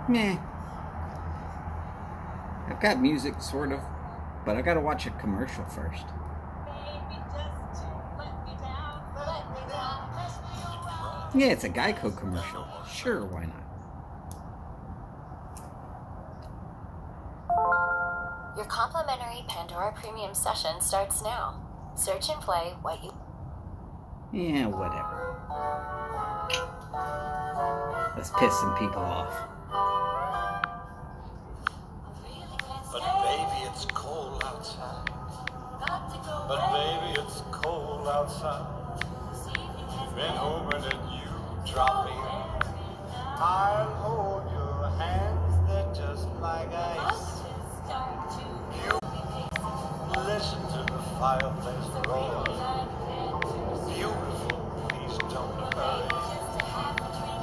Meh. I've got music, sort of, but I gotta watch a commercial first. Yeah, it's a Geico commercial. Sure, why not? Your complimentary Pandora Premium session starts now. Search and play what you... Yeah, whatever. Let's piss some people off. But baby, it's cold outside. But baby, it's cold outside. Been hoping that you drop in. I'll hold your hands, they're just like ice. You listen to the fireplace roar. Beautiful, please don't hurry.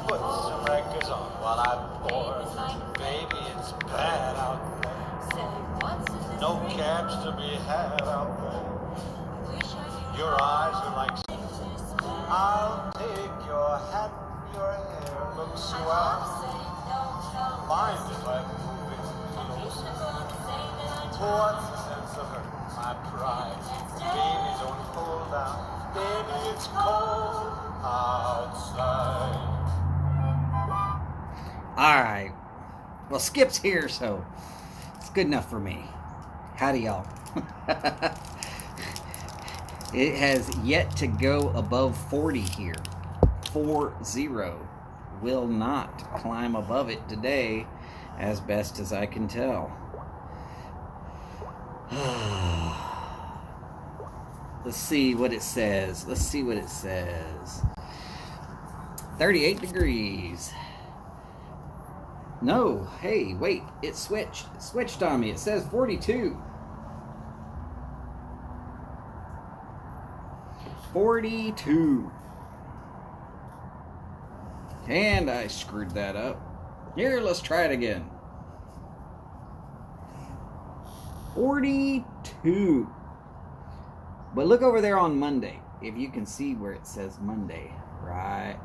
Put some records on while I pour. Baby, it's bad out there. No cabs to be had out there. Your eyes are like... I'll take your hat, your hair looks swell. Mind if I move it closer? What's the sense of hurt my pride? Baby, don't hold down. Baby, it's cold outside. Alright. Well, Skip's here, so it's good enough for me. Howdy, y'all. It has yet to go above 40 here. 40. Will not climb above it today, as best as I can tell. Let's see what it says. 38 degrees. No, hey, wait, it switched. It switched on me. It says 42. 42. And I screwed that up. Here, let's try it again. 42. But look over there on Monday. If you can see where it says Monday. Right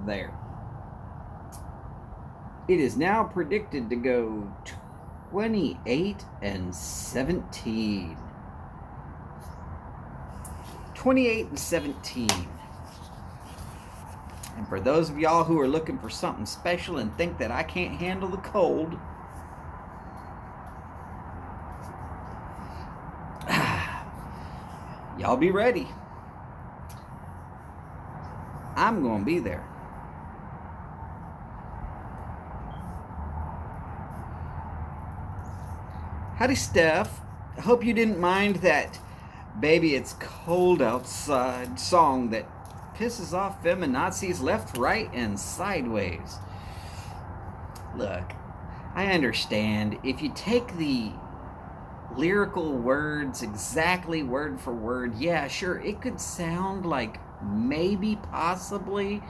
there. It is now predicted to go 28 and 17. 28 and 17. And for those of y'all who are looking for something special and think that I can't handle the cold, y'all be ready. I'm going to be there. Howdy, Steph. I hope you didn't mind that Baby It's Cold Outside song that pisses off feminazis left, right, and sideways. Look, I understand if you take the lyrical words exactly word for word, yeah, sure, it could sound like maybe, possibly,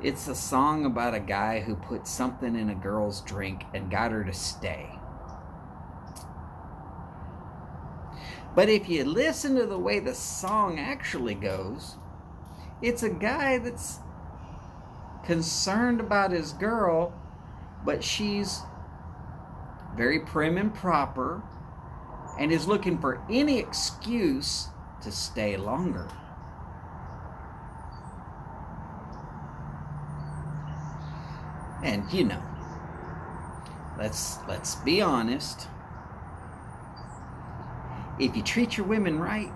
it's a song about a guy who put something in a girl's drink and got her to stay. But if you listen to the way the song actually goes, it's a guy that's concerned about his girl, but she's very prim and proper and is looking for any excuse to stay longer. And you know, let's be honest. If you treat your women right,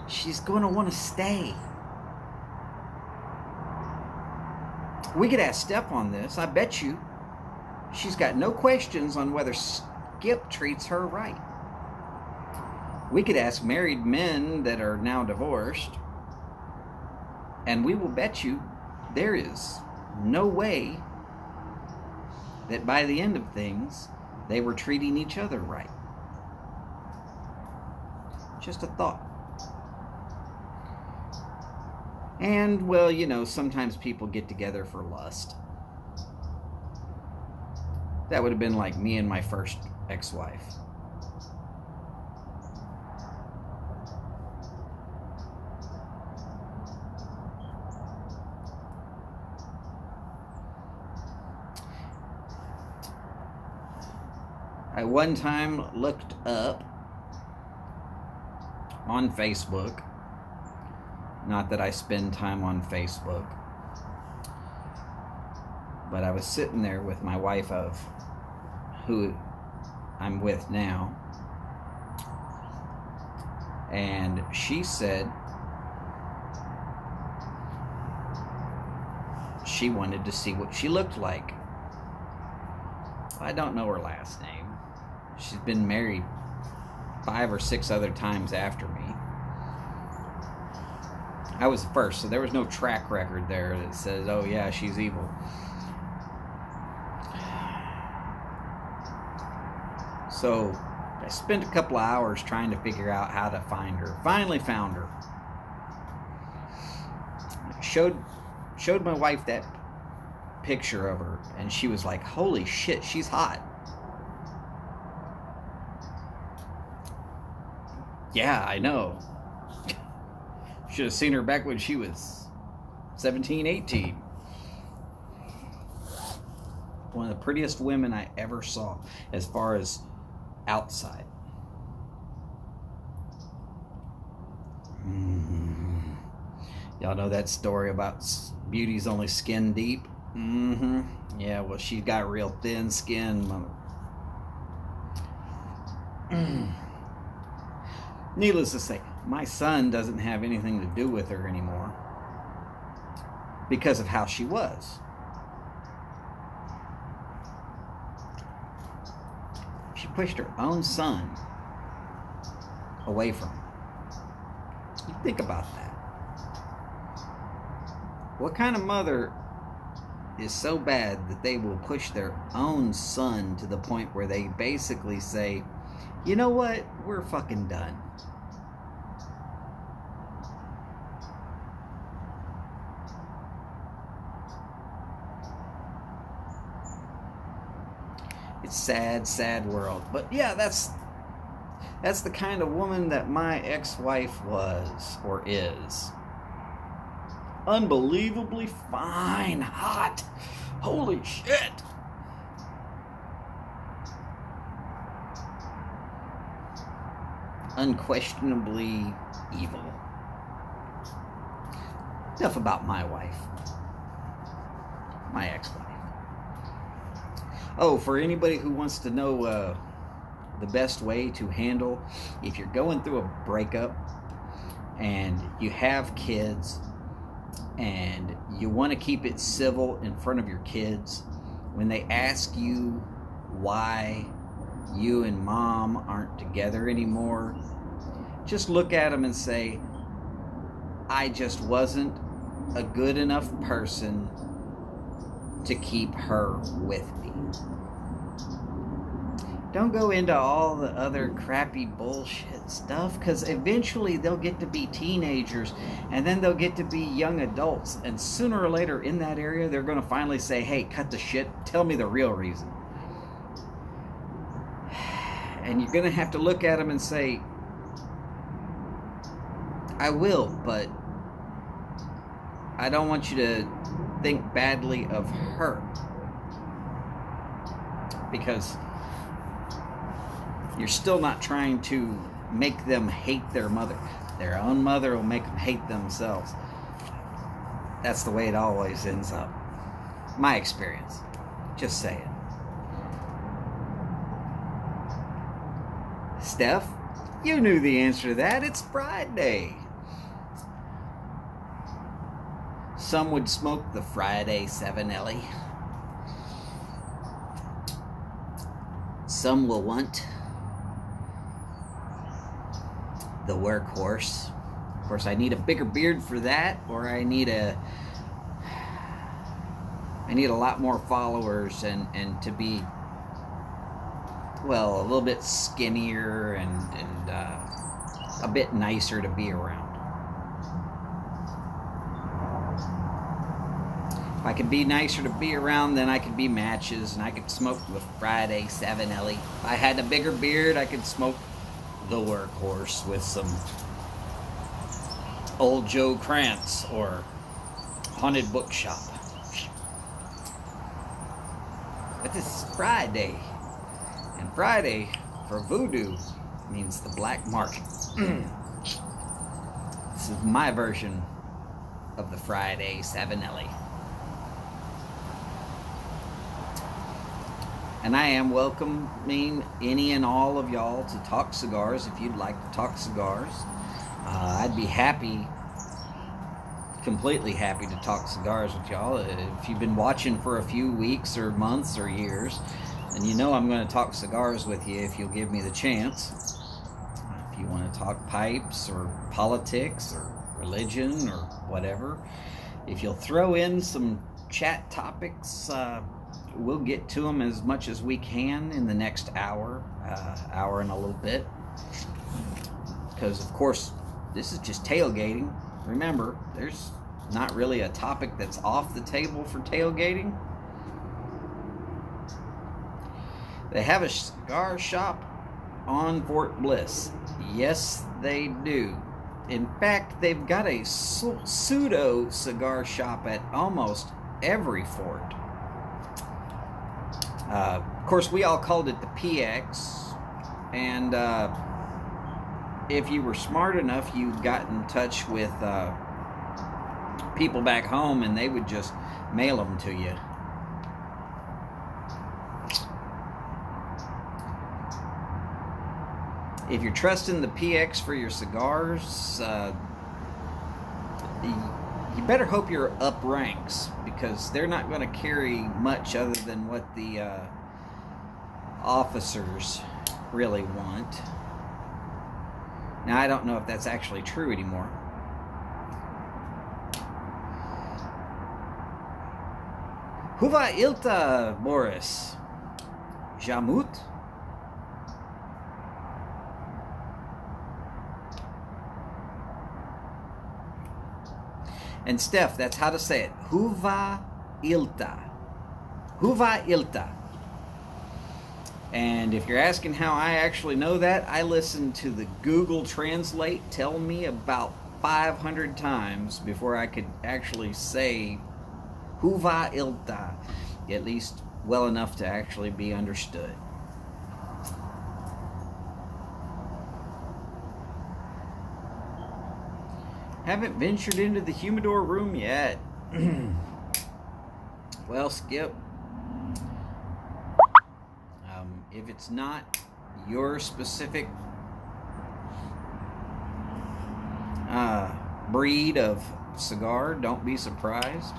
she's going to want to stay. We could ask Steph on this. I bet you she's got no questions on whether Skip treats her right. We could ask married men that are now divorced, and we will bet you there is no way that by the end of things, they were treating each other right. Just a thought. And, well, you know, sometimes people get together for lust. That would have been like me and my first ex-wife. I one time looked up on Facebook, not that I spend time on Facebook, but I was sitting there with my wife, of who I'm with now, and she said she wanted to see what she looked like. I don't know her last name. She's been married 5 or 6 other times after me. I was the first, so there was no track record there that says, oh yeah, she's evil. So I spent a couple of hours trying to figure out how to find her. Finally found her. Showed my wife that picture of her, and she was like, holy shit, she's hot. Yeah, I know. Should have seen her back when she was 17, 18. One of the prettiest women I ever saw, as far as outside. Y'all know that story about beauty's only skin deep? Yeah, well, she's got real thin skin, mother. Needless to say, my son doesn't have anything to do with her anymore because of how she was. She pushed her own son away from him. You think about that. What kind of mother is so bad that they will push their own son to the point where they basically say, you know what, we're fucking done. It's sad, sad world. But yeah, that's the kind of woman that my ex-wife was, or is. Unbelievably fine, hot. Holy shit. Unquestionably evil. Enough about my wife. My ex-wife. Oh, for anybody who wants to know the best way to handle if you're going through a breakup and you have kids and you want to keep it civil in front of your kids, when they ask you why you and mom aren't together anymore, just look at them and say, I just wasn't a good enough person to keep her with me. Don't go into all the other crappy bullshit stuff, because eventually they'll get to be teenagers and then they'll get to be young adults, and sooner or later in that area they're going to finally say, hey, cut the shit, tell me the real reason. And you're going to have to look at them and say, I will, but I don't want you to think badly of her, because you're still not trying to make them hate their mother. Their own mother will make them hate themselves. That's the way it always ends up. My experience. Just saying. Steph, you knew the answer to that. It's Friday. Some would smoke the Friday 7-Ellie. Some will want the workhorse. Of course, I need a bigger beard for that, or I need a lot more followers and to be, well, a little bit skinnier and a bit nicer to be around. If I could be nicer to be around, then I could be matches and I could smoke the Friday 7-Ellie. If I had a bigger beard, I could smoke the workhorse with some Old Joe Krantz or Haunted Bookshop. But this is Friday, and Friday for voodoo means the black market. This is my version of the Friday Savinelli. And I am welcoming any and all of y'all to talk cigars if you'd like to talk cigars. I'd be happy, completely happy to talk cigars with y'all. If you've been watching for a few weeks or months or years, then you know I'm going to talk cigars with you if you'll give me the chance. If you want to talk pipes or politics or religion or whatever, if you'll throw in some chat topics, we'll get to them as much as we can in the next hour and a little bit. Because, of course, this is just tailgating. Remember, there's not really a topic that's off the table for tailgating. They have a cigar shop on Fort Bliss. Yes, they do. In fact, they've got a pseudo cigar shop at almost every fort. Of course, we all called it the PX, and if you were smart enough, you got in touch with people back home, and they would just mail them to you. If you're trusting the PX for your cigars, you better hope you're up ranks, because they're not going to carry much other than what the officers really want. Now, I don't know if that's actually true anymore. Huva Ilta, Boris? Jamut? And Steph, that's how to say it. Huva Ilta. Huva Ilta. And if you're asking how I actually know that, I listened to the Google Translate tell me about 500 times before I could actually say Huva Ilta, at least well enough to actually be understood. Haven't ventured into the humidor room yet. Well, Skip, if it's not your specific breed of cigar, don't be surprised.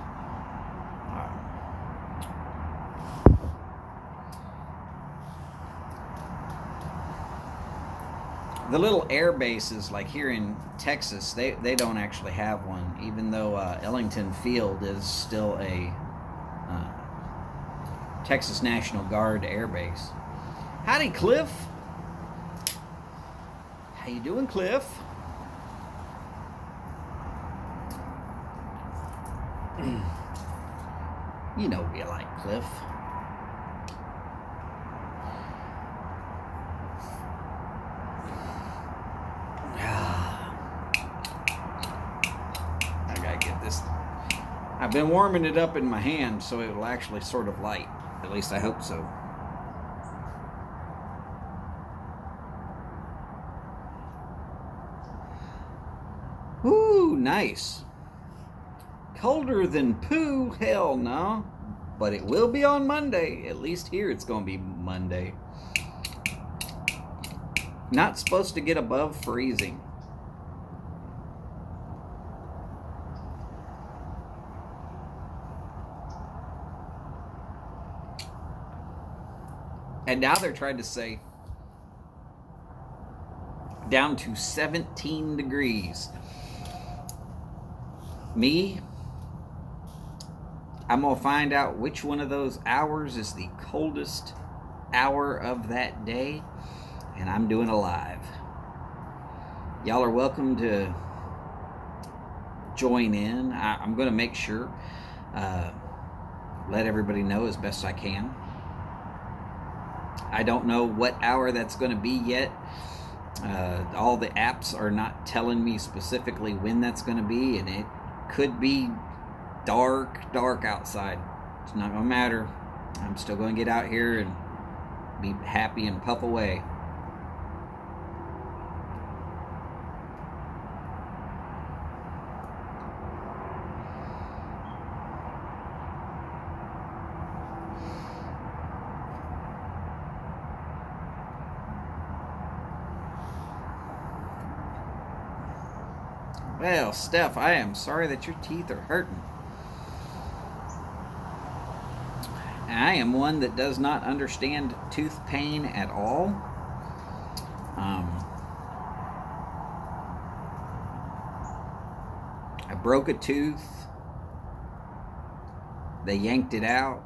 The little air bases, like here in Texas, they don't actually have one, even though Ellington Field is still a Texas National Guard air base. Howdy, Cliff. How you doing, Cliff? You know we like Cliff. I've been warming it up in my hand so it will actually sort of light. At least I hope so. Ooh, nice. Colder than poo? Hell no. But it will be on Monday. At least here it's going to be Monday. Not supposed to get above freezing. And now they're trying to say down to 17 degrees. Me, I'm going to find out which one of those hours is the coldest hour of that day, and I'm doing a live. Y'all are welcome to join in. I'm going to make sure, let everybody know as best I can. I don't know what hour that's going to be yet. All the apps are not telling me specifically when that's going to be, and it could be dark outside. It's not going to matter. I'm still going to get out here and be happy and puff away. Well, Steph, I am sorry that your teeth are hurting. I am one that does not understand tooth pain at all. I broke a tooth. They yanked it out.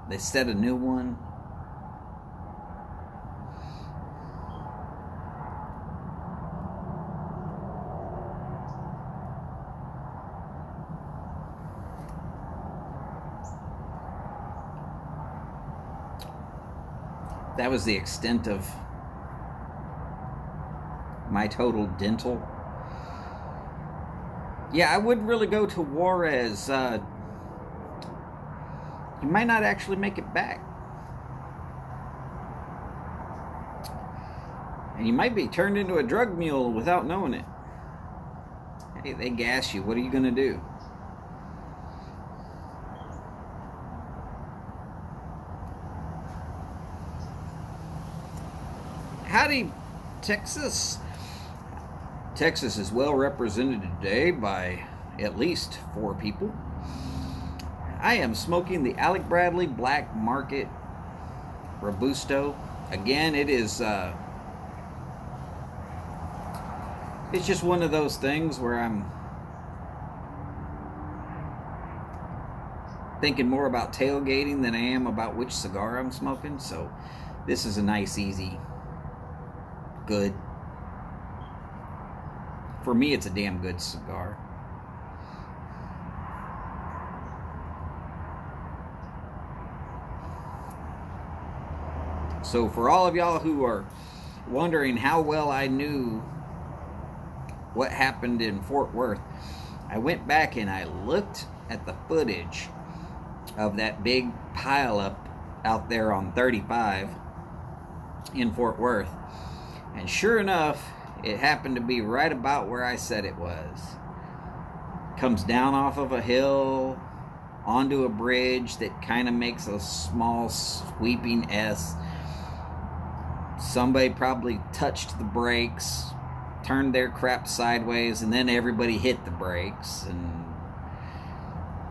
They set a new one. That was the extent of my total dental. Yeah, I would really go to Juarez. You might not actually make it back. And you might be turned into a drug mule without knowing it. Hey, they gas you. What are you going to do? Howdy, Texas. Texas is well represented today by at least 4 people. I am smoking the Alec Bradley Black Market Robusto. Again, it is it's just one of those things where I'm thinking more about tailgating than I am about which cigar I'm smoking. So this is a nice, easy, good. For me, it's a damn good cigar. So for all of y'all who are wondering how well I knew what happened in Fort Worth, I went back and I looked at the footage of that big pileup out there on 35 in Fort Worth. And sure enough, it happened to be right about where I said it was. Comes down off of a hill onto a bridge that kind of makes a small sweeping S. Somebody probably touched the brakes, turned their crap sideways, and then everybody hit the brakes. And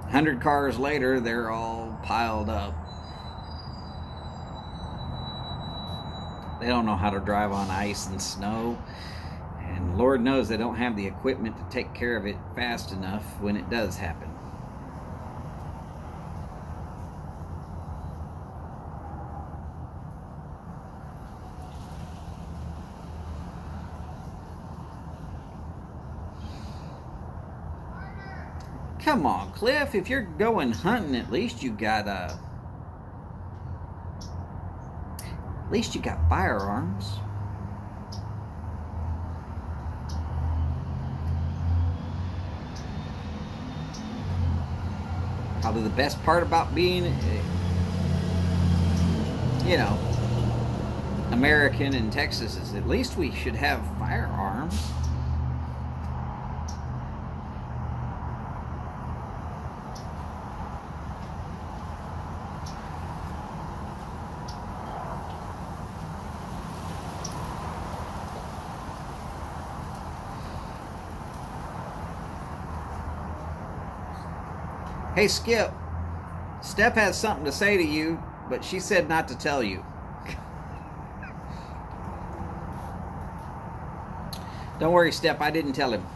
100 cars later, they're all piled up. They don't know how to drive on ice and snow. And Lord knows they don't have the equipment to take care of it fast enough when it does happen. Come on, Cliff, if you're going hunting, at least you got firearms. Probably the best part about being, American in Texas is at least we should have firearms. Hey, Skip, Steph has something to say to you, but she said not to tell you. Don't worry, Steph, I didn't tell him.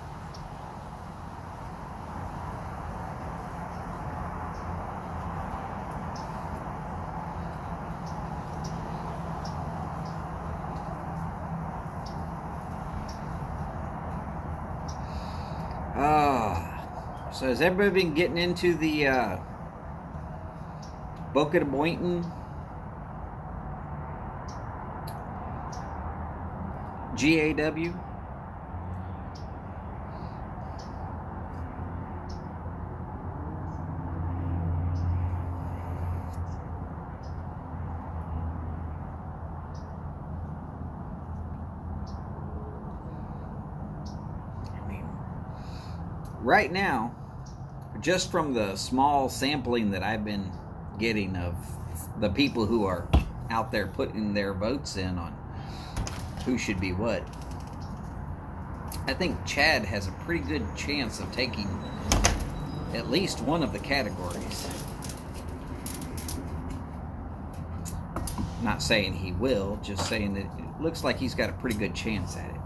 So has everybody been getting into the Boca de Boynton GAW? right now, just from the small sampling that I've been getting of the people who are out there putting their votes in on who should be what, I think Chad has a pretty good chance of taking at least one of the categories. Not saying he will, just saying that it looks like he's got a pretty good chance at it.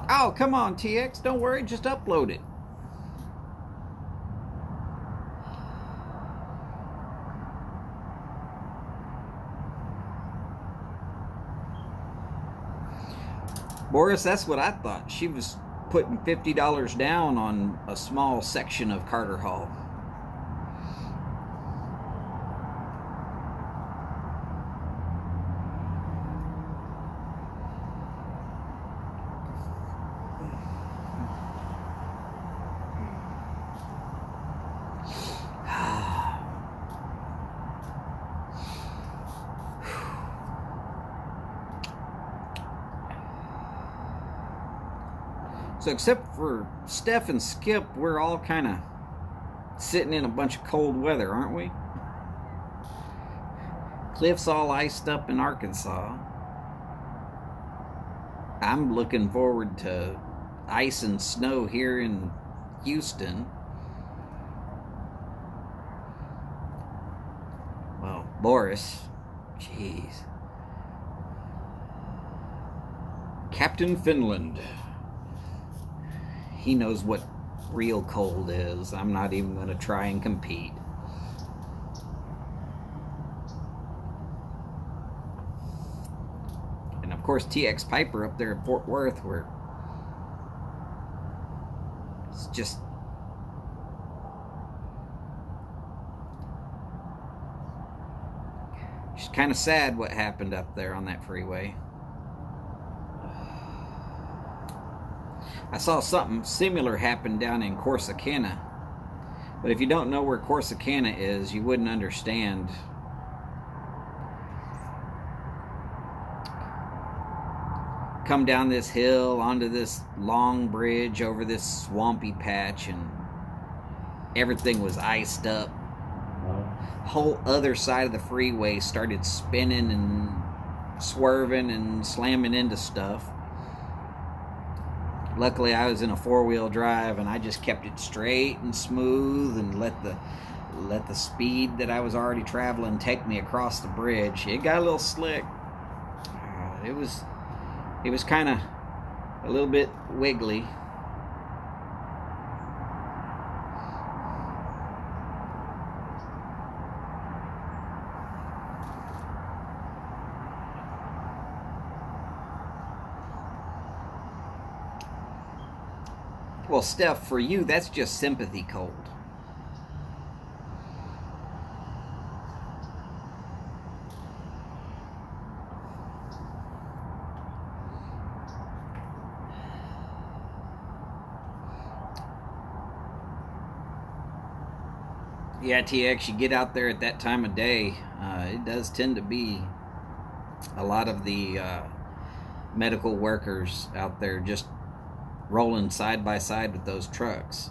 Oh, come on, TX. Don't worry. Just upload it. Boris, that's what I thought. She was putting $50 down on a small section of Carter Hall. So except for Steph and Skip, we're all kind of sitting in a bunch of cold weather, aren't we? Cliff's all iced up in Arkansas. I'm looking forward to ice and snow here in Houston. Well, Boris, jeez. Captain Finland. He knows what real cold is. I'm not even going to try and compete. And of course, TX Piper up there at Fort Worth, where it's just kind of sad what happened up there on that freeway. I saw something similar happen down in Corsicana. But if you don't know where Corsicana is, you wouldn't understand. Come down this hill onto this long bridge over this swampy patch, and everything was iced up. Whole other side of the freeway started spinning and swerving and slamming into stuff. Luckily, I was in a four-wheel drive, and I just kept it straight and smooth and let the speed that I was already traveling take me across the bridge. It got a little slick. It was kind of a little bit wiggly. Well, Steph, for you, that's just sympathy cold. Yeah, TX, you get out there at that time of day, it does tend to be a lot of the medical workers out there just rolling side by side with those trucks.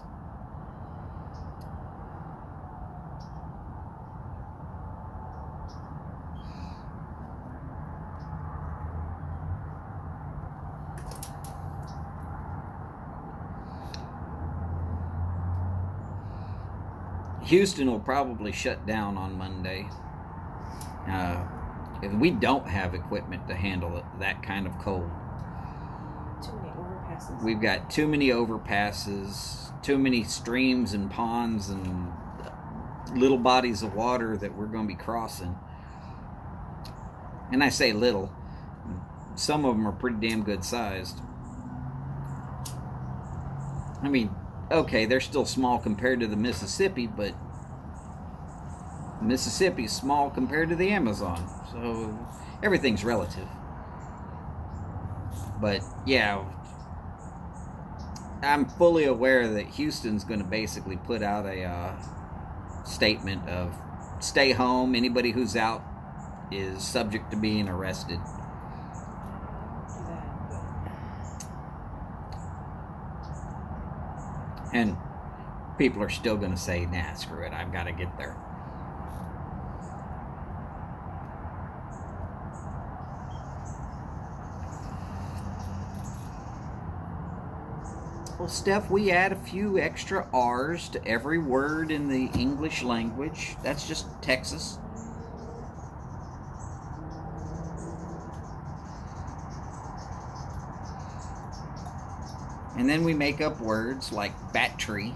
Houston will probably shut down on Monday. We don't have equipment to handle it, that kind of cold. Too many overpasses. We've got too many overpasses, too many streams and ponds and little bodies of water that we're going to be crossing. And I say little. Some of them are pretty damn good sized. I mean, okay, they're still small compared to the Mississippi, but Mississippi's small compared to the Amazon. So everything's relative. But yeah, I'm fully aware that Houston's going to basically put out a statement of stay home. Anybody who's out is subject to being arrested. And people are still going to say, nah, screw it, I've got to get there. Well, Steph, we add a few extra R's to every word in the English language. That's just Texas. And then we make up words like battery.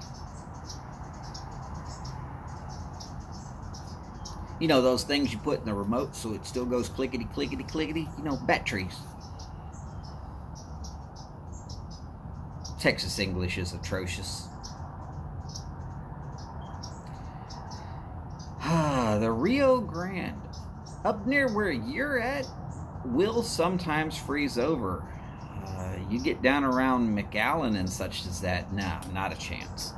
You know, those things you put in the remote so it still goes clickety, clickety, clickety. You know, batteries. Texas English is atrocious. The Rio Grande, up near where you're at, will sometimes freeze over. You get down around McAllen and such as that, nah, not a chance.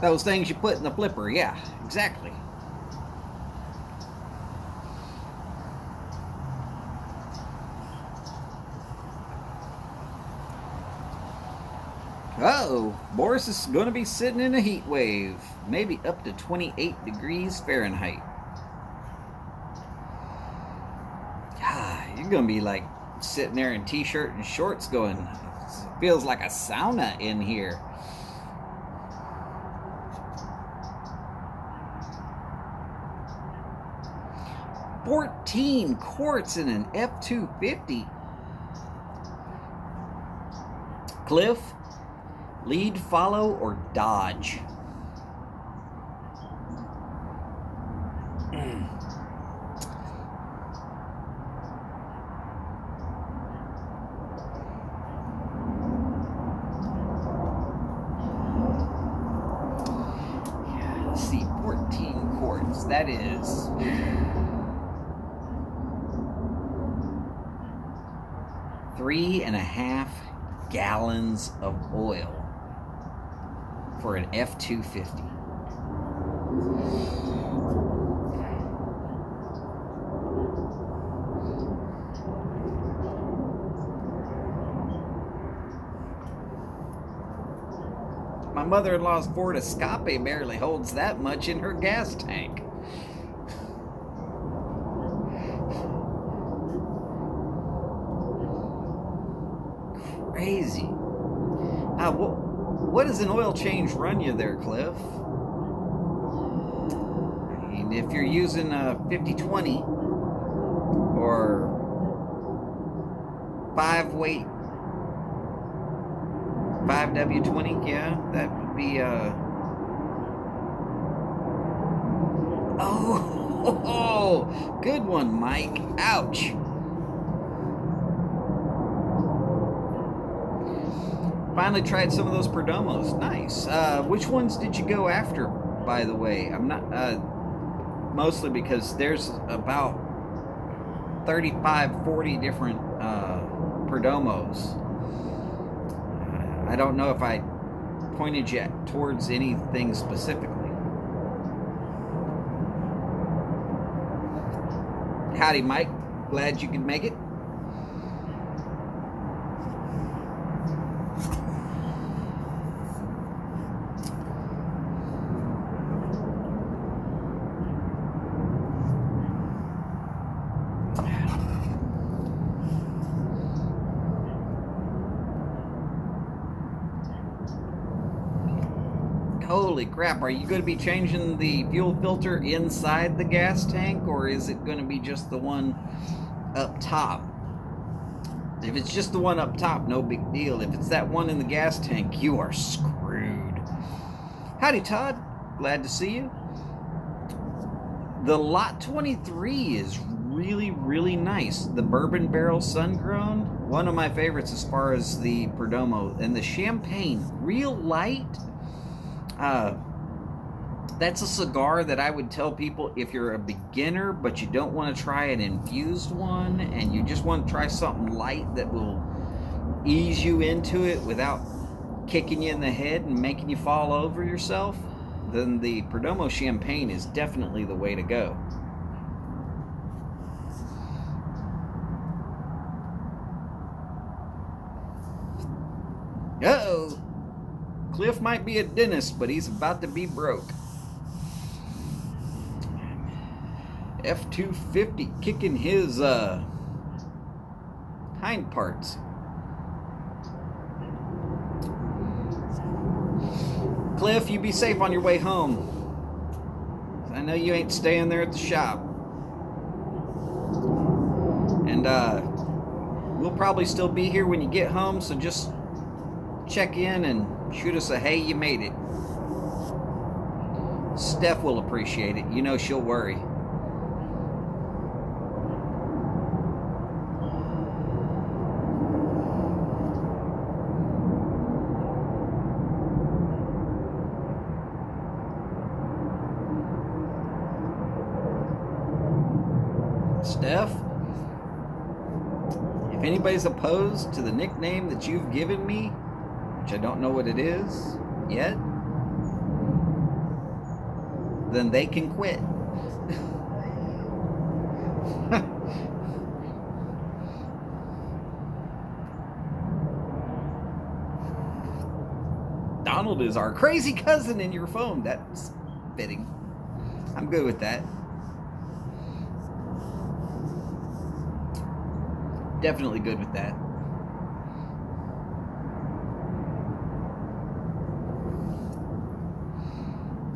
Those things you put in the flipper, yeah, exactly. Uh-oh, Boris is going to be sitting in a heat wave, maybe up to 28 degrees Fahrenheit. You're going to be like sitting there in t-shirt and shorts going, it feels like a sauna in here. $14 quarts in an F-250. Cliff, lead, follow, or dodge? Yeah, let's see, 14 quarts. That is 3.5 gallons of oil for an F-250. My mother-in-law's Ford Escape barely holds that much in her gas tank. Crazy. What does an oil change run you there, Cliff? I mean, if you're using a 5020 or 5-weight 5W20, yeah, that would be oh, good one, Mike. Ouch. Finally tried some of those Perdomos. Nice. Which ones did you go after, by the way? I'm not, mostly because there's about 35, 40 different Perdomos. I don't know if I pointed you towards anything specifically. Howdy, Mike. Glad you could make it. Holy crap, are you going to be changing the fuel filter inside the gas tank, or is it going to be just the one up top? If it's just the one up top, no big deal. If it's that one in the gas tank, you are screwed. Howdy, Todd. Glad to see you. The Lot 23 is really, really nice. The Bourbon Barrel Sun-Grown, one of my favorites as far as the Perdomo. And the Champagne, real light. That's a cigar that I would tell people if you're a beginner but you don't want to try an infused one and you just want to try something light that will ease you into it without kicking you in the head and making you fall over yourself, then the Perdomo Champagne is definitely the way to go. Uh-oh. Cliff might be a dentist, but he's about to be broke. F-250 kicking his hind parts. Cliff, you be safe on your way home. I know you ain't staying there at the shop. And we'll probably still be here when you get home, so just check in and shoot us a hey, you made it. Steph will appreciate it. You know she'll worry. Steph, if anybody's opposed to the nickname that you've given me, which I don't know what it is yet, then they can quit. Donald is our crazy cousin in your phone. That's fitting. I'm good with that. Definitely good with that.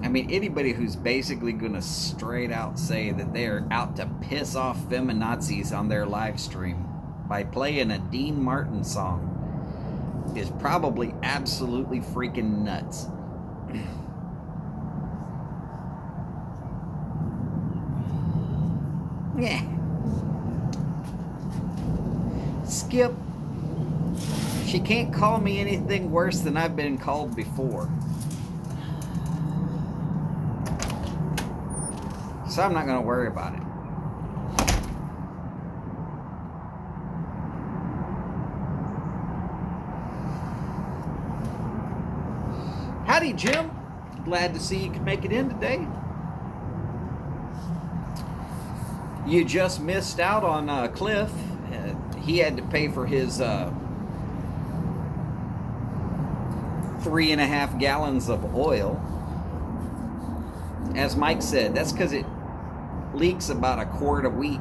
I mean, anybody who's basically going to straight out say that they are out to piss off feminazis on their live stream by playing a Dean Martin song is probably absolutely freaking nuts. Yeah. Skip, she can't call me anything worse than I've been called before. So I'm not going to worry about it. Howdy, Jim. Glad to see you could make it in today. You just missed out on Cliff. He had to pay for his 3.5 gallons of oil. As Mike said, that's because it leaks about a quart a week.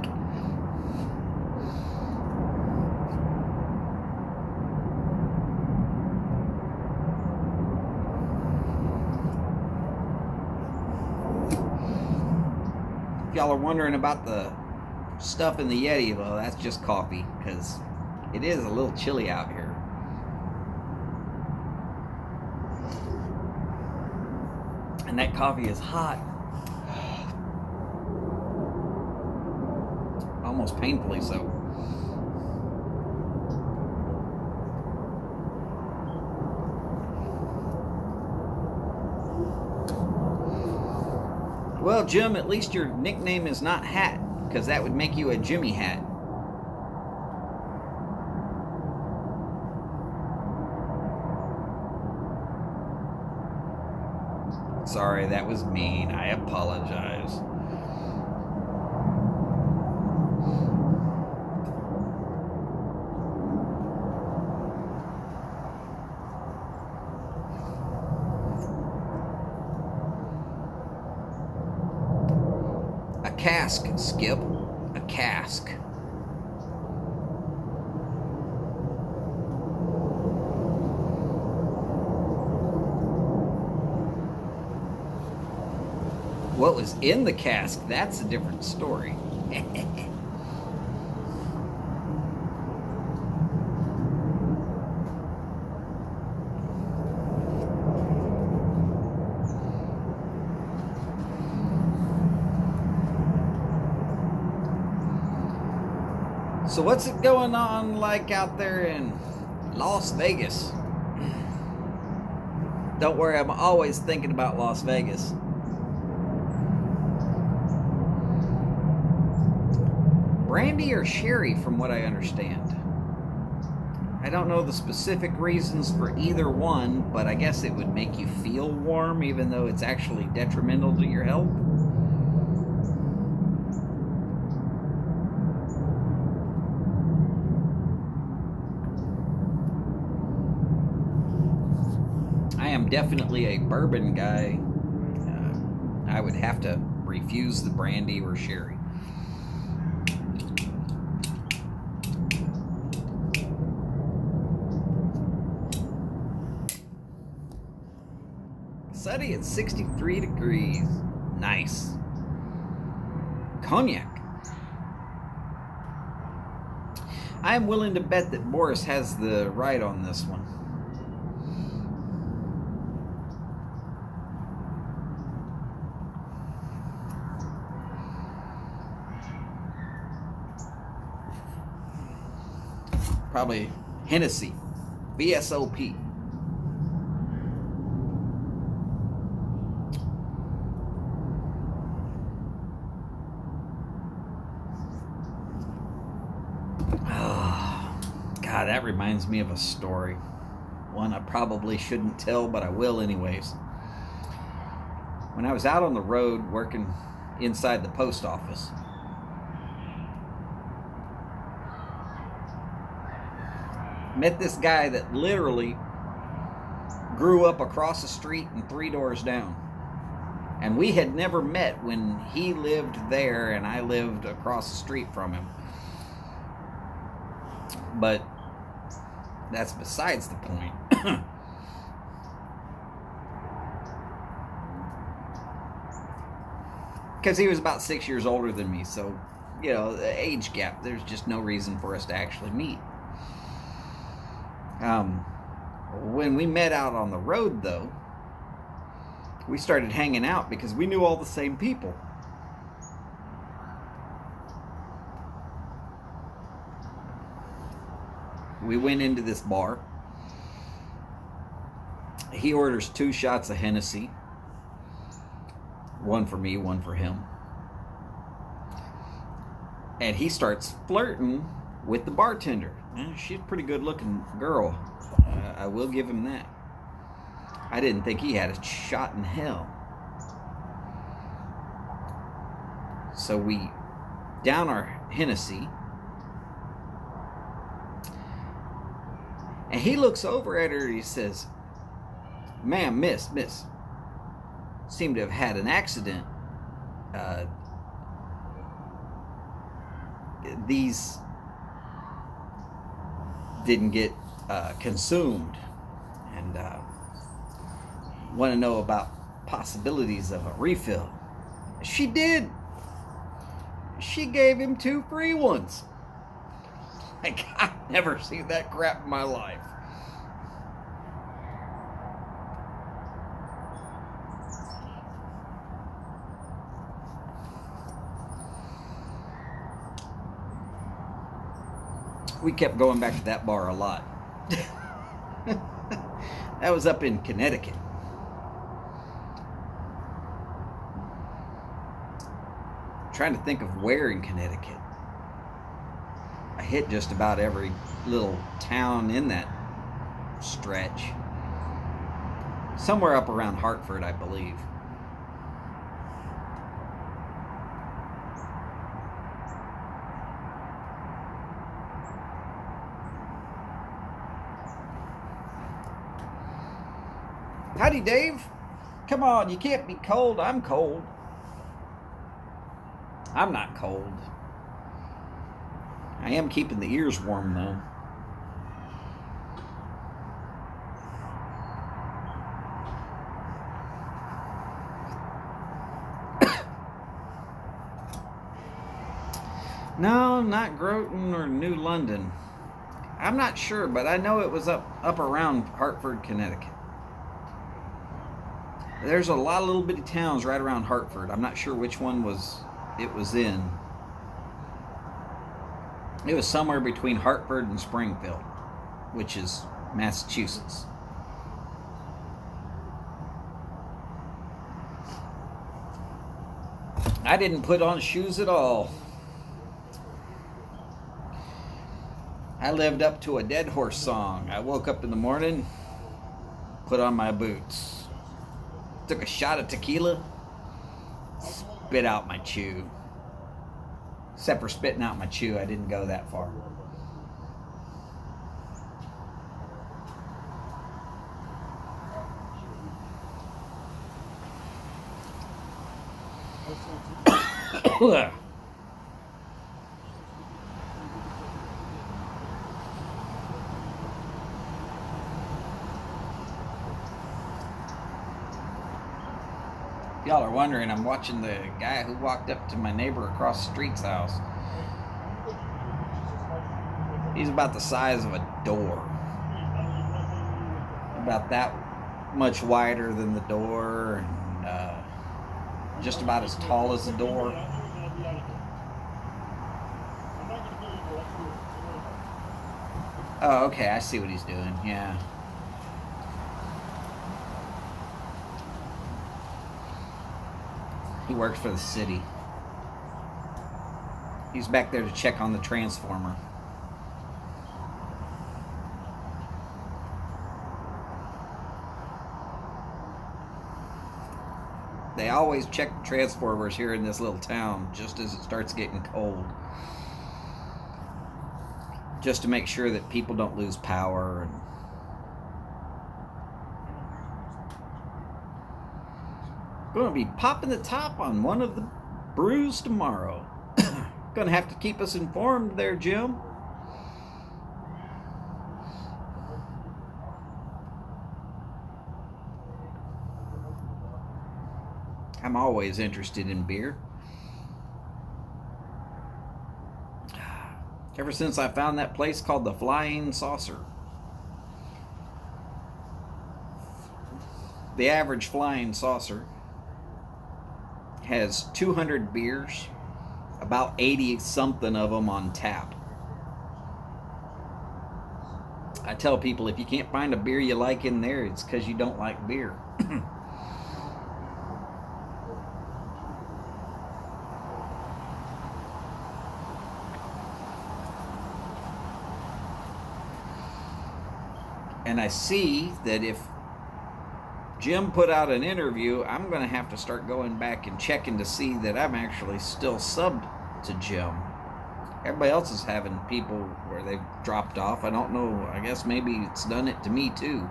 If y'all are wondering about the stuff in the Yeti, well, that's just coffee, because it is a little chilly out here. And that coffee is hot. Almost painfully so. Well, Jim, at least your nickname is not Hat, because that would make you a Jimmy Hat. Sorry, that was mean. I apologize. A cask, Skip. A cask. What was in the cask, that's a different story. So what's it going on like out there in Las Vegas? Don't worry, I'm always thinking about Las Vegas. brandy or sherry, from what I understand. I don't know the specific reasons for either one, but I guess it would make you feel warm, even though it's actually detrimental to your health. I am definitely a bourbon guy. I would have to refuse the brandy or sherry. Sunny at 63 degrees. Nice. Cognac. I am willing to bet that Boris has the right on this one. Probably Hennessy. VSOP. God, that reminds me of a story. One I probably shouldn't tell, but I will anyways. When I was out on the road working inside the post office, met this guy that literally grew up across the street and 3 doors down. And we had never met when he lived there and I lived across the street from him. But that's besides the point. Because he was about 6 years older than me, so, you know, the age gap, there's just no reason for us to actually meet. When we met out on the road, though, we started hanging out because we knew all the same people. We went into this bar. He orders 2 shots of Hennessy. One for me, one for him. And he starts flirting with the bartender. She's a pretty good looking girl. I will give him that. I didn't think he had a shot in hell. So we down our Hennessy. And he looks over at her and he says, "Ma'am, miss, seem to have had an accident. These didn't get consumed, and want to know about possibilities of a refill." She did. She gave him 2 free ones. Like, I've never seen that crap in my life. We kept going back to that bar a lot. That was up in Connecticut. I'm trying to think of where in Connecticut. I hit just about every little town in that stretch. Somewhere up around Hartford, I believe. Howdy, Dave. Come on, you can't be cold. I'm cold. I'm not cold. I am keeping the ears warm, though. No, not Groton or New London. I'm not sure, but I know it was up around Hartford, Connecticut. There's a lot of little bitty towns right around Hartford. I'm not sure which one it was in. It was somewhere between Hartford and Springfield, which is Massachusetts. I didn't put on shoes at all. I lived up to a Dead Horse song. I woke up in the morning, put on my boots, took a shot of tequila, spit out my chew. Except for spitting out my chew, I didn't go that far. Y'all are wondering, I'm watching the guy who walked up to my neighbor across the street's house. He's about the size of a door. About that much wider than the door, and just about as tall as the door. Oh, okay, I see what he's doing, yeah. He works for the city. He's back there to check on the transformer. They always check the transformers here in this little town just as it starts getting cold. Just to make sure that people don't lose power. And going to be popping the top on one of the brews tomorrow. Going to have to keep us informed there, Jim. I'm always interested in beer. Ever since I found that place called the Flying Saucer. The average Flying Saucer has 200 beers, about 80 something of them on tap. I tell people, if you can't find a beer you like in there, it's because you don't like beer. And I see that if Jim put out an interview, I'm going to have to start going back and checking to see that I'm actually still subbed to Jim. Everybody else is having people where they've dropped off. I don't know. I guess maybe it's done it to me too.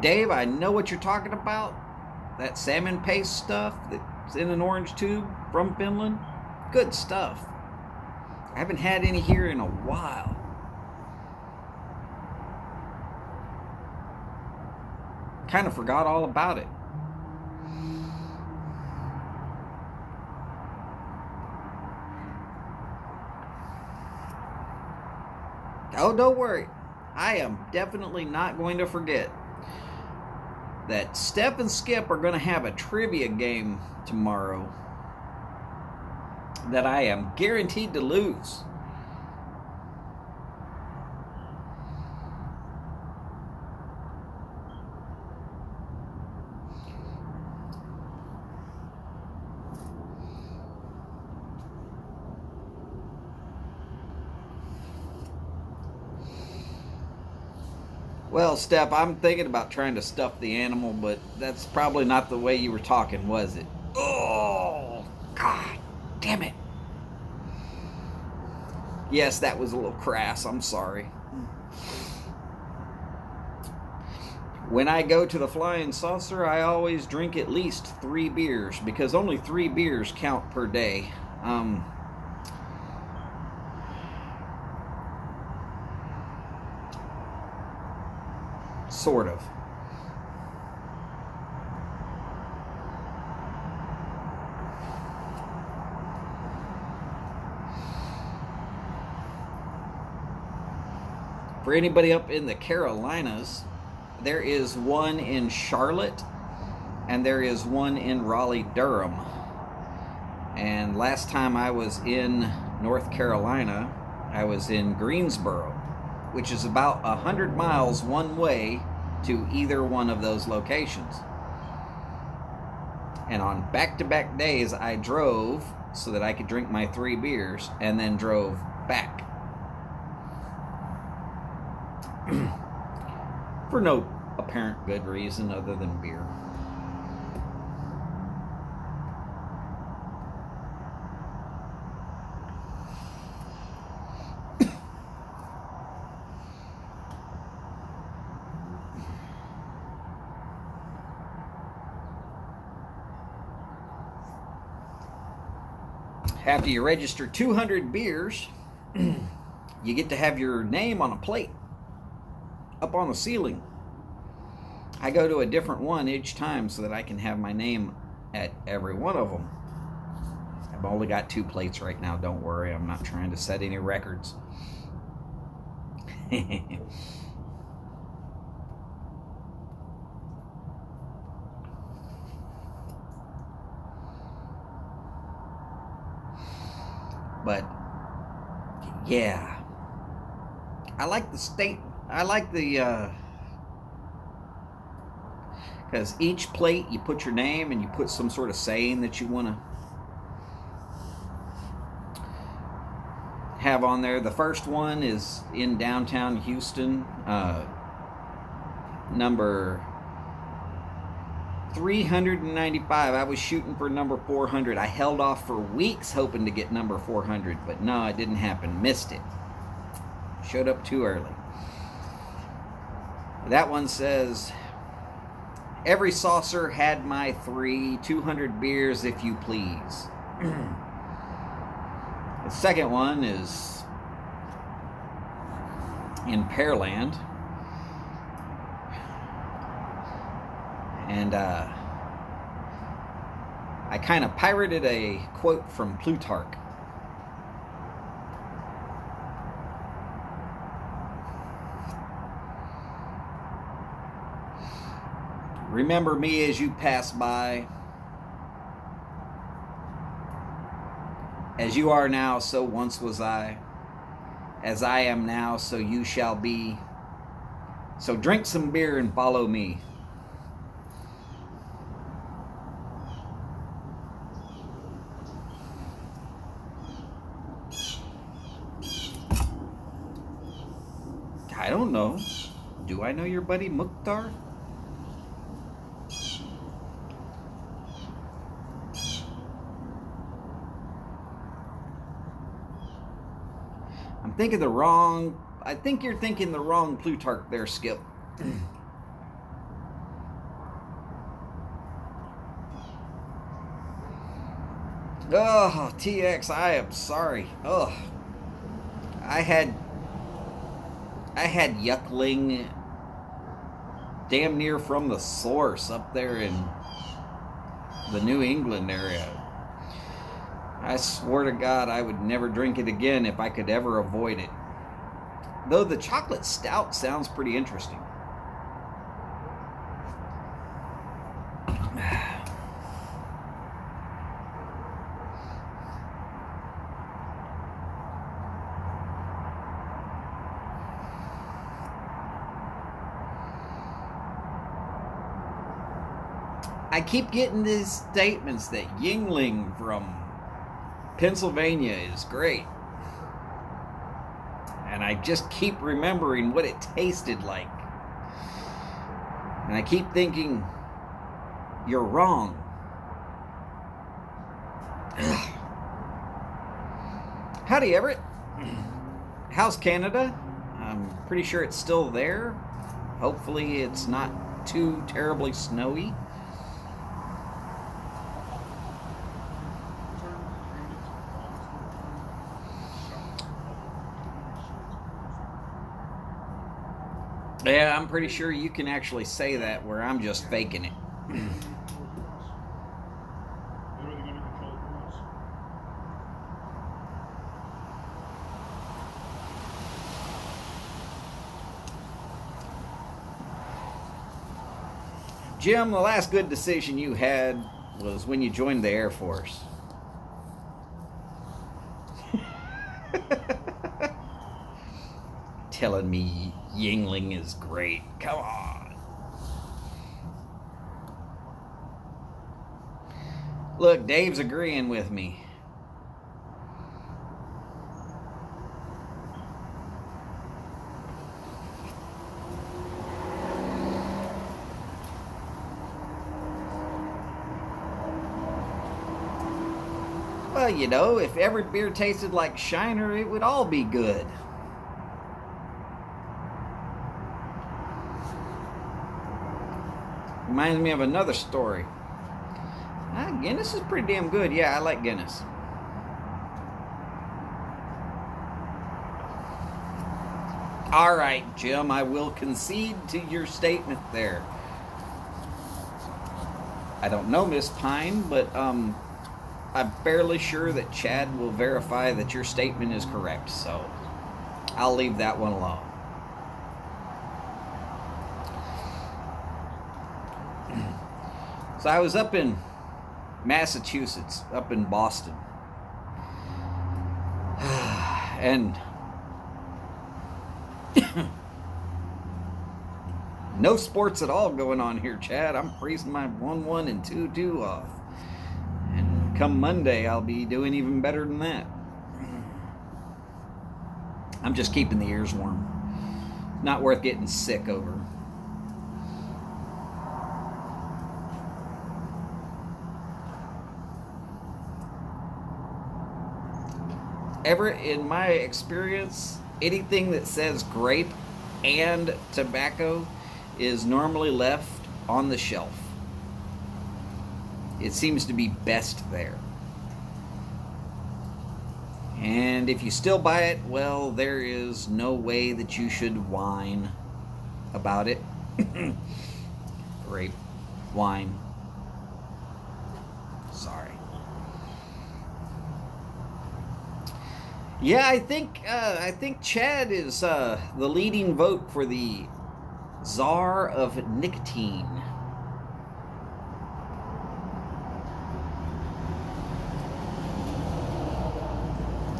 Dave, I know what you're talking about. That salmon paste stuff that's in an orange tube from Finland. Good stuff. I haven't had any here in a while. Kind of forgot all about it. Oh, don't worry. I am definitely not going to forget that Steph and Skip are going to have a trivia game tomorrow that I am guaranteed to lose. Well, Steph, I'm thinking about trying to stuff the animal, but that's probably not the way you were talking, was it? Oh, God damn it. Yes, that was a little crass. I'm sorry. When I go to the Flying Saucer, I always drink at least 3 beers, because only 3 beers count per day. Sort of. For anybody up in the Carolinas, there is one in Charlotte and there is one in Raleigh-Durham. And last time I was in North Carolina, I was in Greensboro. which is about 100 miles one way to either one of those locations. And on back-to-back days, I drove so that I could drink my 3 beers and then drove back. For no apparent good reason other than beer. After you register 200 beers, you get to have your name on a plate up on the ceiling. I go to a different one each time so that I can have my name at every one of them. I've only got 2 plates right now, don't worry. I'm not trying to set any records. But yeah, I like the state. I like the because each plate you put your name and you put some sort of saying that you want to have on there. The first one is in downtown Houston, number 395. I was shooting for number 400. I held off for weeks hoping to get number 400, but no, it didn't happen. Missed it. Showed up too early. That one says, every saucer had my 200 beers if you please. The second one is in Pearland. And I kind of pirated a quote from Plutarch. Remember me as you pass by. As you are now, so once was I. As I am now, so you shall be. So drink some beer and follow me. I don't know. Do I know your buddy Mukhtar? I think you're thinking the wrong Plutarch there, Skip. Oh, TX, I am sorry. Oh, I had yuckling damn near from the source up there in the New England area. I swear to God I would never drink it again if I could ever avoid it. Though the chocolate stout sounds pretty interesting. I keep getting these statements that Yingling from Pennsylvania is great. And I just keep remembering what it tasted like. And I keep thinking, you're wrong. Howdy, Everett. How's Canada? I'm pretty sure it's still there. Hopefully it's not too terribly snowy. Yeah, I'm pretty sure you can actually say that where I'm just faking it. Jim, the last good decision you had was when you joined the Air Force. telling me Yingling is great. Come on. Look, Dave's agreeing with me. Well, you know, if every beer tasted like Shiner, it would all be good. Reminds me of another story. Guinness is pretty damn good. Yeah, I like Guinness. All right, Jim, I will concede to your statement there. I don't know, Miss Pine, but I'm fairly sure that Chad will verify that your statement is correct, so I'll leave that one alone. So I was up in Massachusetts, up in Boston, and no sports at all going on here, Chad. I'm freezing my 1-1 and 2-2 off. And come Monday, I'll be doing even better than that. I'm just keeping the ears warm. Not worth getting sick over. Ever in my experience, anything that says grape and tobacco is normally left on the shelf. It seems to be best there. And if you still buy it, well, there is no way that you should whine about it. Grape wine. Sorry. Yeah, I think Chad is the leading vote for the Czar of Nicotine.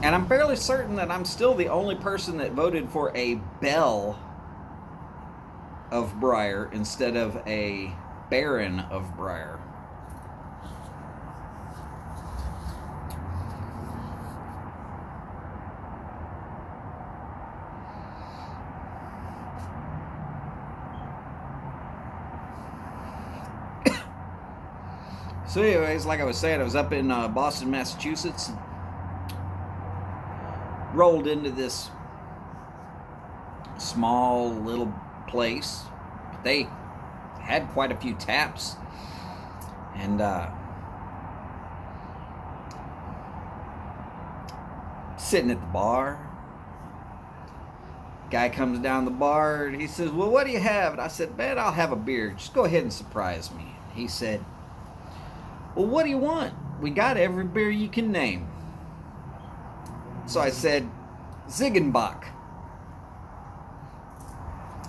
And I'm fairly certain that I'm still the only person that voted for a Belle of Briar instead of a Baron of Briar. So anyways, like I was saying, I was up in Boston, Massachusetts, and rolled into this small little place. They had quite a few taps, and sitting at the bar. Guy comes down the bar and he says, "Well, what do you have?" And I said, "Man, I'll have a beer. Just go ahead and surprise me." He said, "Well, what do you want? We got every beer you can name." So I said, Ziegenbock.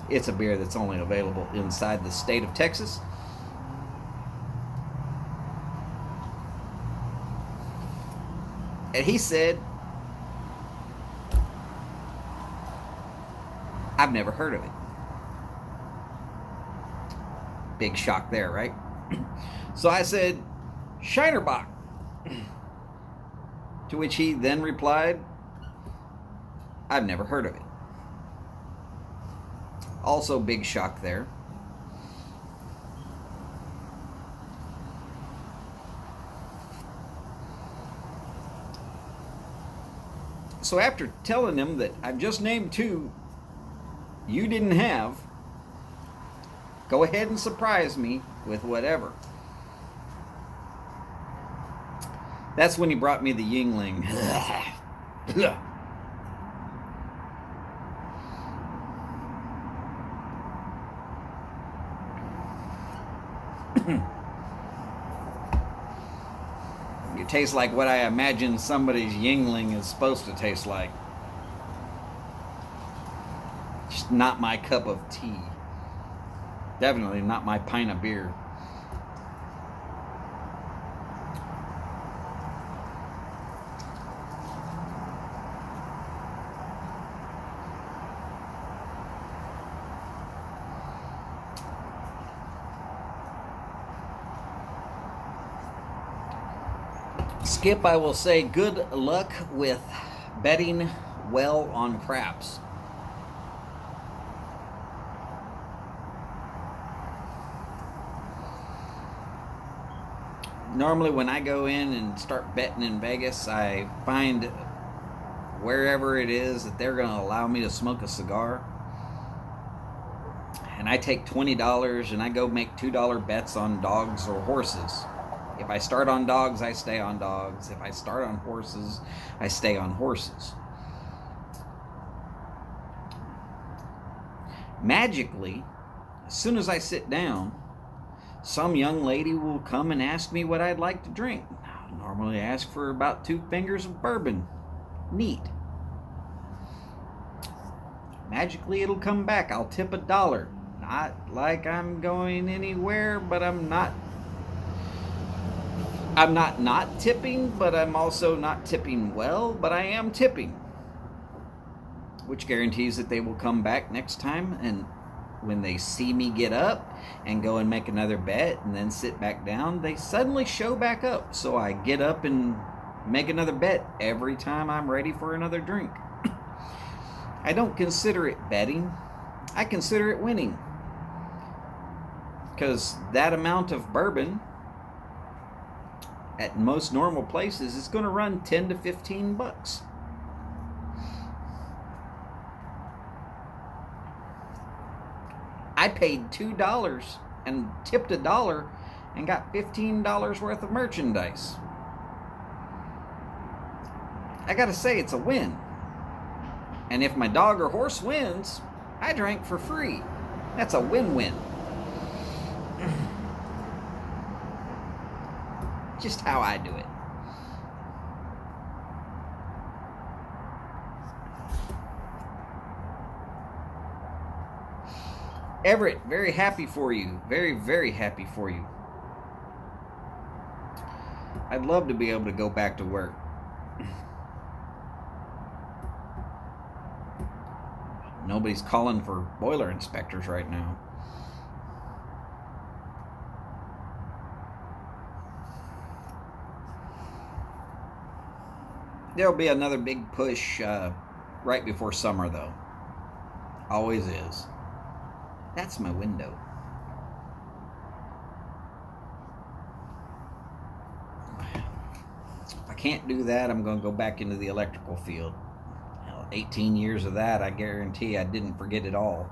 It's a beer that's only available inside the state of Texas. And he said, "I've never heard of it." Big shock there, right? So I said, Shinerbach. To which he then replied, "I've never heard of it." Also big shock there. So after telling him that I've just named two you didn't have, go ahead and surprise me with whatever. That's when he brought me the Yingling. It tastes like what I imagine somebody's Yingling is supposed to taste like. Just not my cup of tea. Definitely not my pint of beer. Skip, I will say good luck with betting well on craps. Normally when I go in and start betting in Vegas, I find wherever it is that they're going to allow me to smoke a cigar. And I take $20 and I go make $2 bets on dogs or horses. If I start on dogs, I stay on dogs. If I start on horses, I stay on horses. Magically, as soon as I sit down, some young lady will come and ask me what I'd like to drink. I normally ask for about 2 fingers of bourbon. Neat. Magically, it'll come back. I'll tip $1. Not like I'm going anywhere, but I'm not tipping, but I'm also not tipping well, but I am tipping. Which guarantees that they will come back next time, and when they see me get up and go and make another bet and then sit back down, they suddenly show back up. So I get up and make another bet every time I'm ready for another drink. I don't consider it betting. I consider it winning. Because that amount of bourbon at most normal places is going to run 10 to 15 bucks. I paid $2 and tipped $1 and got $15 worth of merchandise. I gotta say, it's a win. And if my dog or horse wins, I drank for free. That's a win-win. Just how I do it. Everett, very happy for you. Very, very happy for you. I'd love to be able to go back to work. Nobody's calling for boiler inspectors right now. There'll be another big push right before summer, though. Always is. That's my window. If I can't do that, I'm going to go back into the electrical field. 18 years of that, I guarantee I didn't forget it all.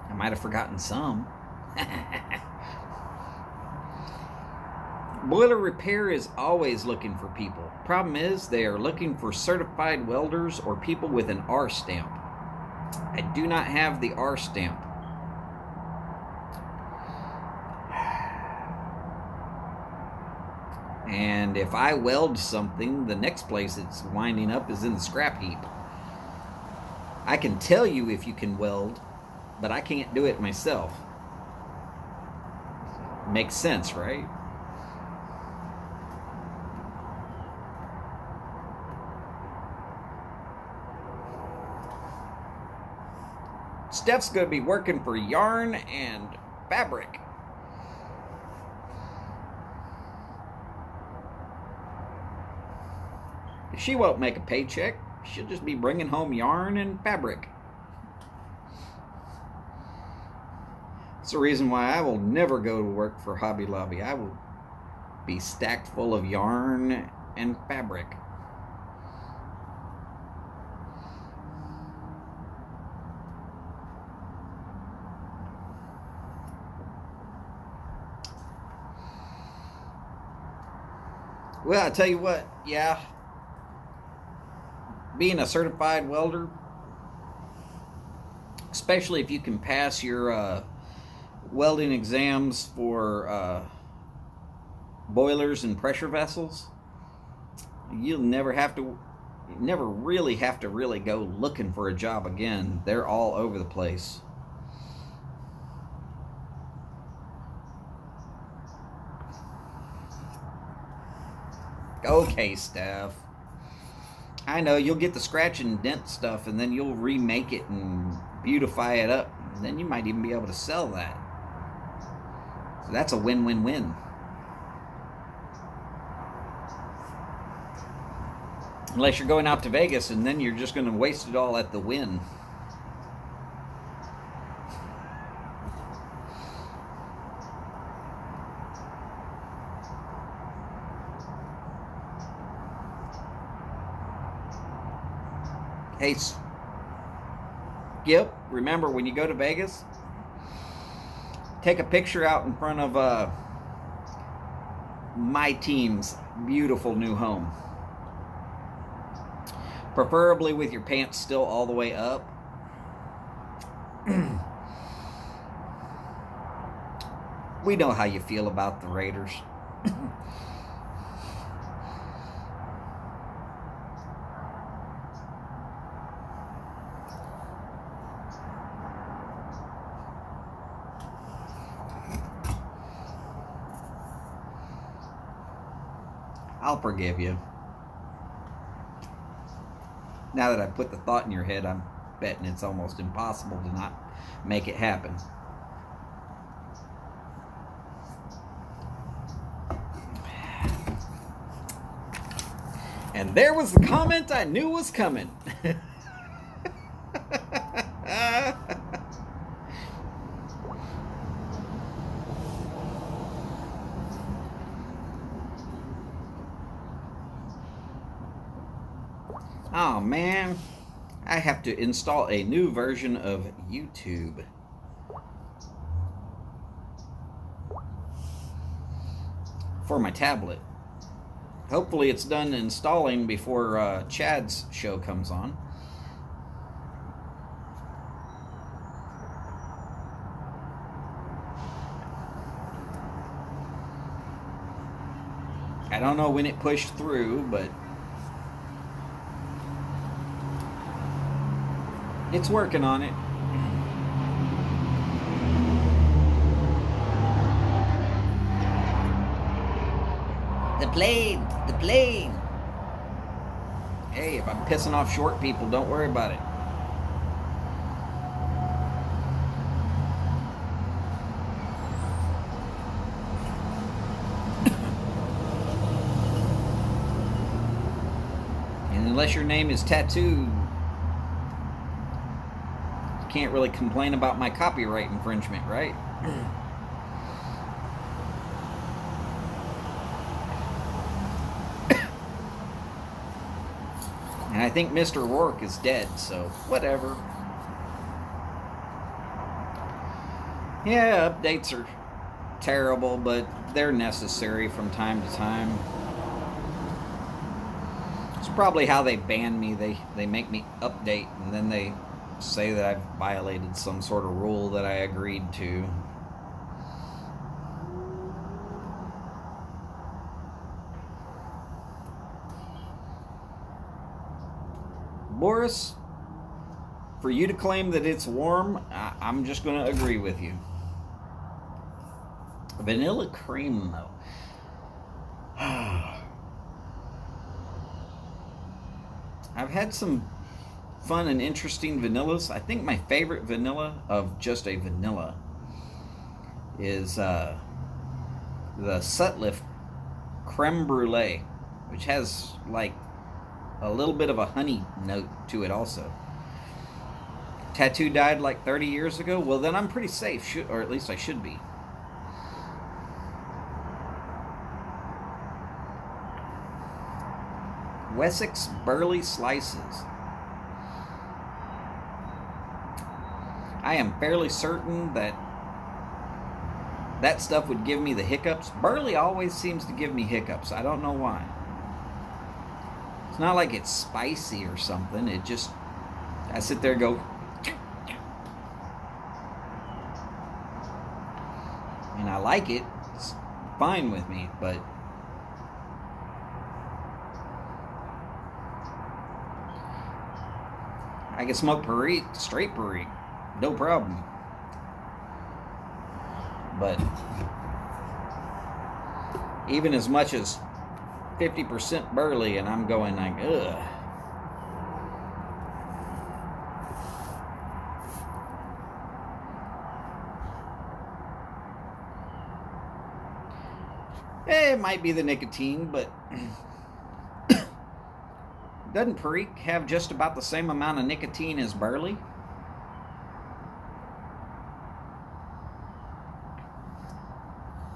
I might have forgotten some. Boiler repair is always looking for people. Problem is, they are looking for certified welders or people with an R stamp. I do not have the R stamp. And if I weld something, the next place it's winding up is in the scrap heap. I can tell you if you can weld, but I can't do it myself. Makes sense, right? Steph's going to be working for yarn and fabric. She won't make a paycheck. She'll just be bringing home yarn and fabric. That's the reason why I will never go to work for Hobby Lobby. I will be stacked full of yarn and fabric. Well, I tell you what, yeah, being a certified welder, especially if you can pass your welding exams for boilers and pressure vessels, you'll never really have to really go looking for a job again. They're all over the place. Okay, Steph. I know you'll get the scratch and dent stuff, and then you'll remake it and beautify it up. And then you might even be able to sell that. So that's a win-win-win. Unless you're going out to Vegas, and then you're just going to waste it all at the Win. Hey, Skip, remember when you go to Vegas, take a picture out in front of my team's beautiful new home. Preferably with your pants still all the way up. We know how you feel about the Raiders. I'll forgive you. Now that I put the thought in your head, I'm betting it's almost impossible to not make it happen. And there was the comment I knew was coming. Oh man, I have to install a new version of YouTube. For my tablet. Hopefully it's done installing before Chad's show comes on. I don't know when it pushed through, but it's working on it. The plane. Hey, if I'm pissing off short people, don't worry about it. And unless your name is Tattoo, you can't really complain about my copyright infringement, right? And I think Mr. Rourke is dead, so whatever. Yeah, updates are terrible, but they're necessary from time to time. It's probably how they ban me. They make me update, and then they say that I've violated some sort of rule that I agreed to. Boris, for you to claim that it's warm, I'm just going to agree with you. Vanilla cream, though. I've had some fun and interesting vanillas. I think my favorite vanilla of just a vanilla is the Sutliff Creme Brulee, which has like a little bit of a honey note to it also. Tattoo died like 30 years ago. Well, then I'm pretty safe, or at least I should be. Wessex Burley Slices. I am fairly certain that that stuff would give me the hiccups. Burley always seems to give me hiccups. I don't know why. It's not like it's spicy or something. It just, I sit there and go, and I like it. It's fine with me, but I can smoke Perique, straight Perique, no problem. But even as much as 50% burley, and I'm going like, ugh. It might be the nicotine, but doesn't Perique have just about the same amount of nicotine as burley?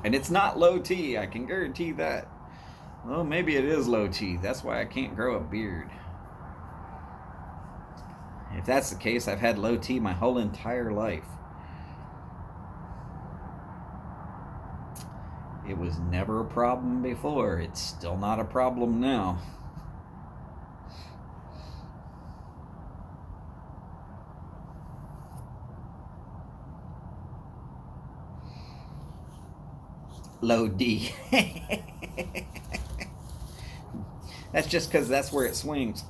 And it's not low T, I can guarantee that. Well, maybe it is low T. That's why I can't grow a beard. If that's the case, I've had low T my whole entire life. It was never a problem before. It's still not a problem now. Low D. That's just because that's where it swings.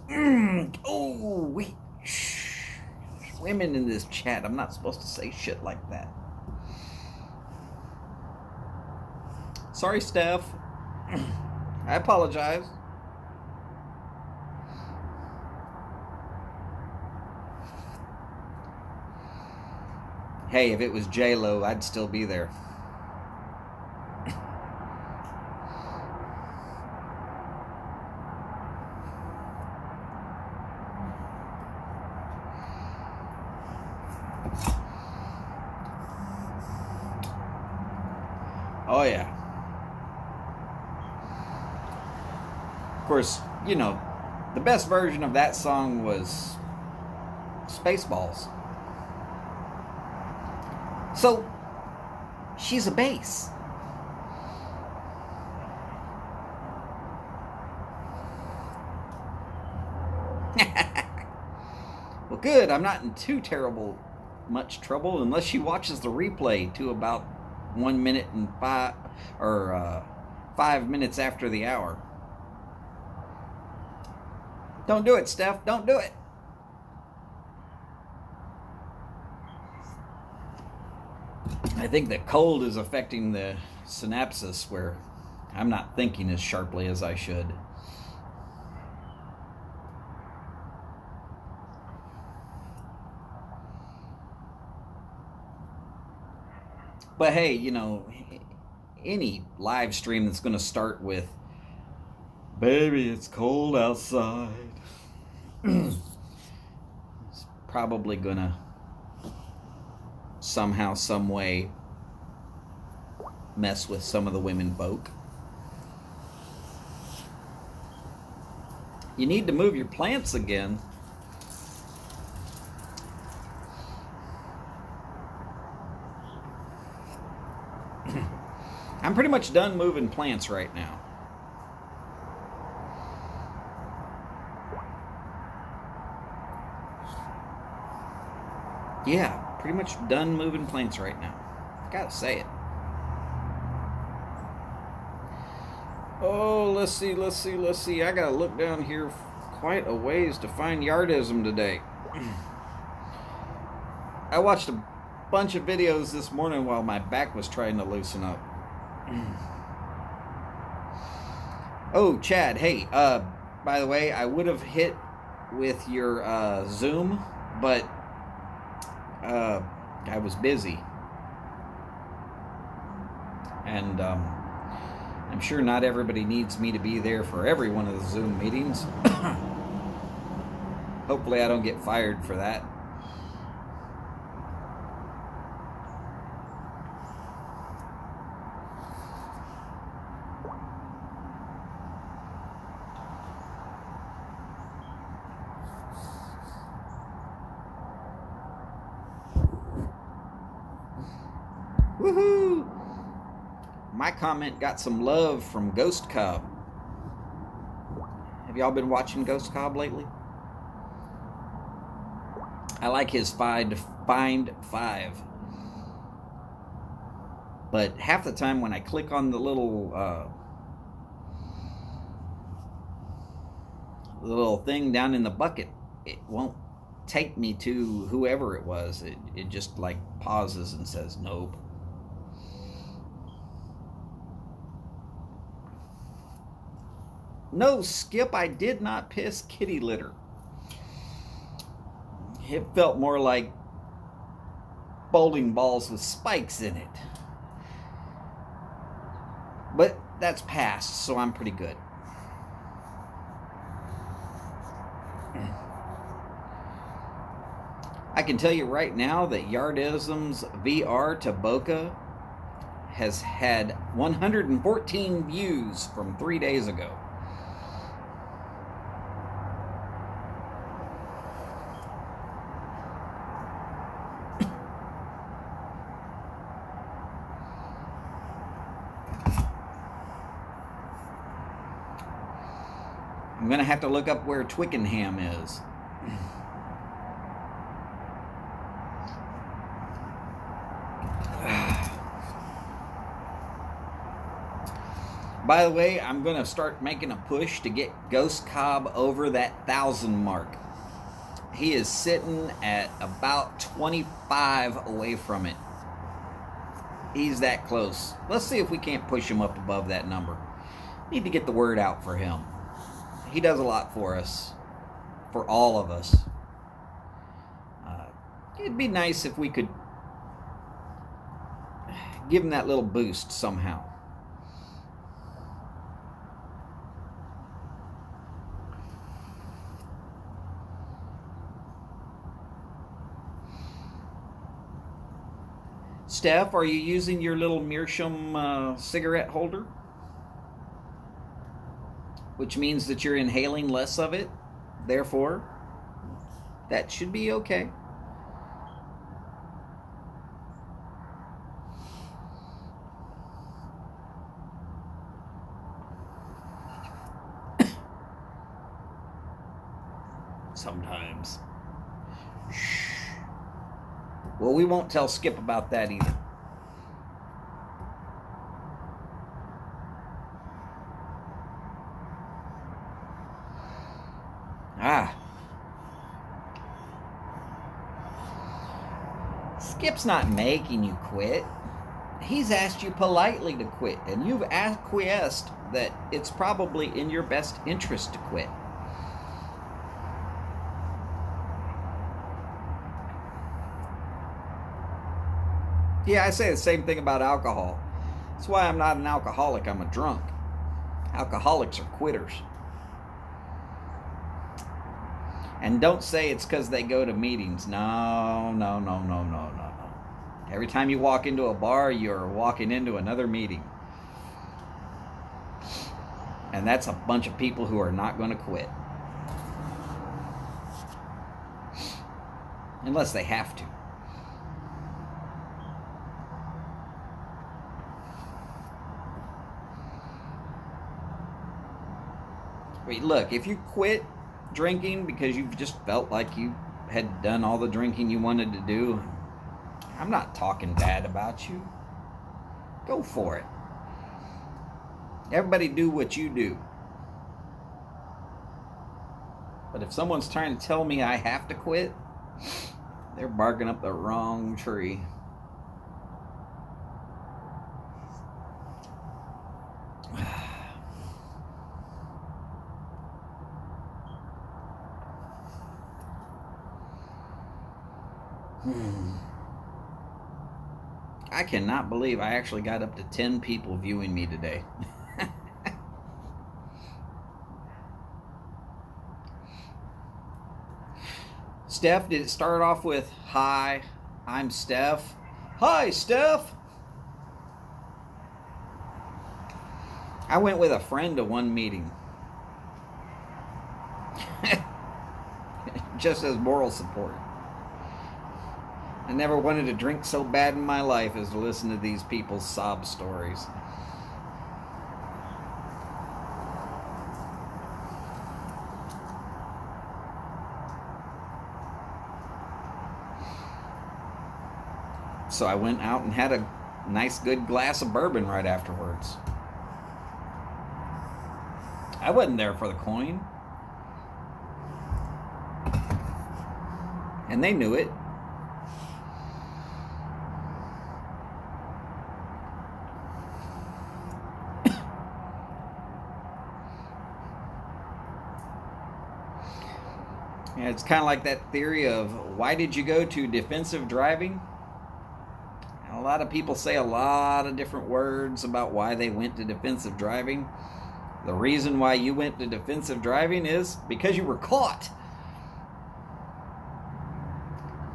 Oh, wait. Shh. There's women in this chat. I'm not supposed to say shit like that. Sorry, Steph. I apologize. Hey, if it was J-Lo, I'd still be there. Oh, yeah. Of course, you know, the best version of that song was Spaceballs. So, she's a bass. Well, good. I'm not in too terrible much trouble unless she watches the replay to about 1 minute and 5 minutes after the hour. Don't do it, Steph. Don't do it. I think the cold is affecting the synapses where I'm not thinking as sharply as I should. But hey, you know, any live stream that's going to start with, "Baby, it's cold outside," it's probably going to somehow, some way mess with some of the women folk. You need to move your plants again. I'm pretty much done moving plants right now. Yeah, pretty much done moving plants right now. Gotta say it. Oh, let's see. I gotta look down here quite a ways to find yardism today. I watched a bunch of videos this morning while my back was trying to loosen up. Oh, Chad, hey, by the way, I would have hit with your Zoom, but I was busy. And I'm sure not everybody needs me to be there for every one of the Zoom meetings. Hopefully I don't get fired for that. Woohoo! My comment got some love from Ghost Cobb. Have y'all been watching Ghost Cobb lately? I like his Find Five. But half the time when I click on the little thing down in the bucket, it won't take me to whoever it was. It just like pauses and says nope. No, Skip, I did not piss kitty litter. It felt more like bowling balls with spikes in it. But that's past, so I'm pretty good. I can tell you right now that Yardism's VR to Boca has had 114 views from 3 days ago. I'm going to have to look up where Twickenham is. By the way, I'm going to start making a push to get Ghost Cobb over that 1,000 mark. He is sitting at about 25 away from it. He's that close. Let's see if we can't push him up above that number. Need to get the word out for him. He does a lot for us, for all of us. It'd be nice if we could give him that little boost somehow. Steph, are you using your little Meerschaum cigarette holder? Which means that you're inhaling less of it. Therefore, that should be okay. Sometimes. Shh. Well, we won't tell Skip about that either. Skip's not making you quit. He's asked you politely to quit, and you've acquiesced that it's probably in your best interest to quit. Yeah, I say the same thing about alcohol. That's why I'm not an alcoholic, I'm a drunk. Alcoholics are quitters. And don't say it's because they go to meetings. No. Every time you walk into a bar, you're walking into another meeting. And that's a bunch of people who are not going to quit. Unless they have to. Wait, look, if you quit drinking because you just felt like you had done all the drinking you wanted to do, I'm not talking bad about you. Go for it. Everybody do what you do. But if someone's trying to tell me I have to quit, they're barking up the wrong tree. I cannot believe I actually got up to 10 people viewing me today. Steph, did it start off with, "Hi, I'm Steph"? Hi, Steph! I went with a friend to one meeting. Just as moral support. I never wanted to drink so bad in my life as to listen to these people's sob stories. So I went out and had a nice good glass of bourbon right afterwards. I wasn't there for the coin. And they knew it. Yeah, it's kind of like that theory of why did you go to defensive driving? And a lot of people say a lot of different words about why they went to defensive driving. The reason why you went to defensive driving is because you were caught.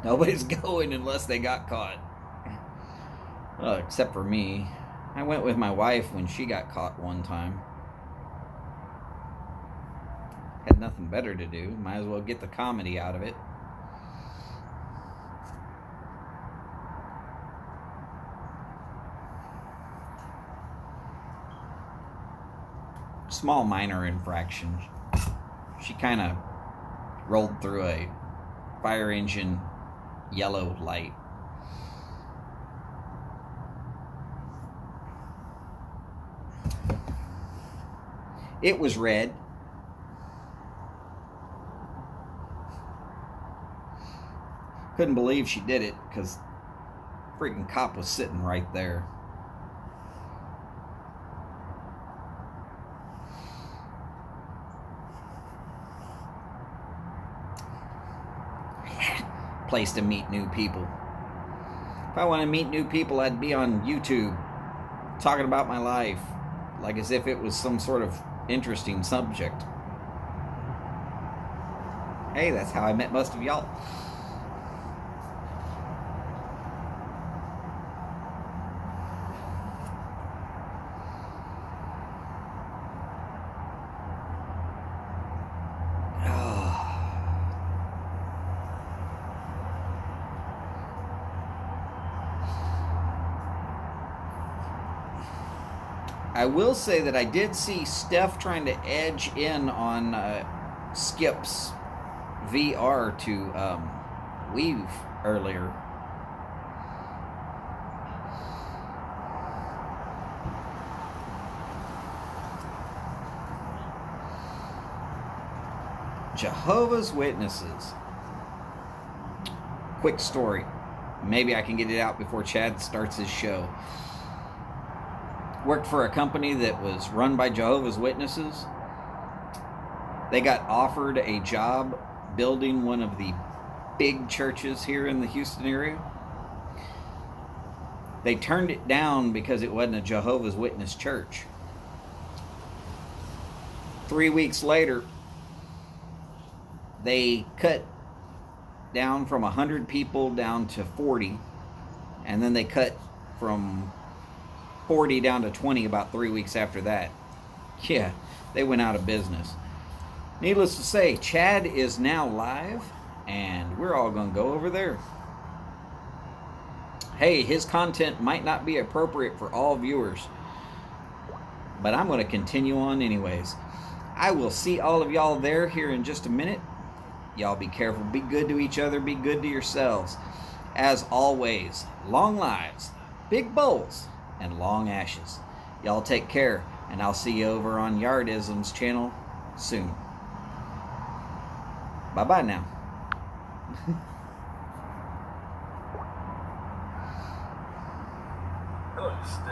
Nobody's going unless they got caught. Well, except for me. I went with my wife when she got caught one time. Had nothing better to do. Might as well get the comedy out of it. Small minor infraction. She kind of rolled through a fire engine yellow light. It was red. Couldn't believe she did it because freaking cop was sitting right there. Place to meet new people. If I want to meet new people, I'd be on YouTube talking about my life like as if it was some sort of interesting subject. Hey, that's how I met most of y'all. I will say that I did see Steph trying to edge in on Skip's VR to weave earlier. Jehovah's Witnesses. Quick story. Maybe I can get it out before Chad starts his show. Worked for a company that was run by Jehovah's Witnesses. They got offered a job building one of the big churches here in the Houston area. They turned it down because it wasn't a Jehovah's Witness church. 3 weeks later, they cut down from 100 people down to 40, and then they cut from 40 down to 20 about 3 weeks after that. Yeah, they went out of business. Needless to say, Chad is now live, and we're all going to go over there. Hey, his content might not be appropriate for all viewers, but I'm going to continue on anyways. I will see all of y'all there here in just a minute. Y'all be careful, be good to each other, be good to yourselves. As always, long lives, big bowls, and long ashes. Y'all take care, and I'll see you over on Yardism's channel soon. Bye-bye now. Hello, Steph.